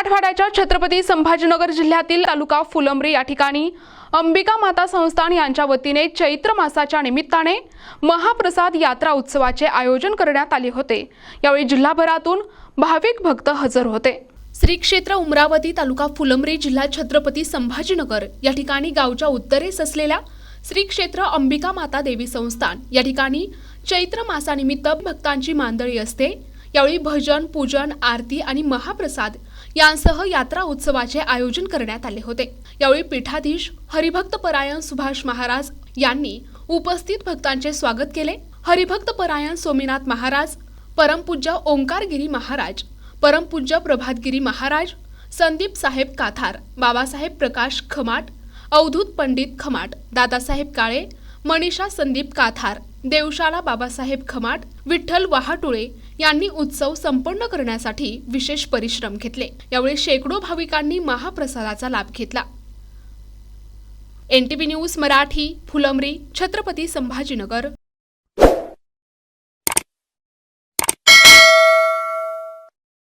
मराठवाड्याच्या छत्रपती संभाजीनगर जिल्ह्यातील तालुका फुलंब्री या ठिकाणी अंबिका माता संस्थान यांच्या वतीने चैत्र मासाच्या निमित्ताने महाप्रसाद यात्रा उत्सवाचे आयोजन करण्यात आले होते। यावेळी जिल्हाभरातून भाविक भक्त हजर होते। श्री क्षेत्र उमरावती तालुका फुलंब्री जिल्हा छत्रपती संभाजीनगर या ठिकाणी गावच्या उत्तरेस असलेल्या श्री क्षेत्र अंबिका माता देवी संस्थान या ठिकाणी चैत्र मासानिमित्त भक्तांची मांदळी असते। यावेळी भजन, पूजन, आरती आणि महाप्रसाद यांसह यात्रा उत्सवाचे आयोजन करण्यात आले होते। यावेळी पीठाधीश हरिभक्त परायण सुभाष महाराज यांनी उपस्थित भक्तांचे स्वागत केले। हरिभक्त परायण सोमीनाथ महाराज, परमपूज्य ओंकारगिरी महाराज, परमपूज्य प्रभातगिरी महाराज, संदीप साहेब काथार, बाबासाहेब प्रकाश खमाट, अवधूत पंडित खमाट, दादासाहेब काळे, मनीषा संदीप काथार, देवशाला बाबासाहेब खमाट, विठ्ठल वाहाटुळे यांनी उत्सव संपन्न करण्यासाठी विशेष परिश्रम घेतले। यावेळी शेकडो भाविकांनी महाप्रसादाचा लाभ घेतला। NTV news Marathi, Phulambri, Chhatrapati Sambhajinagar.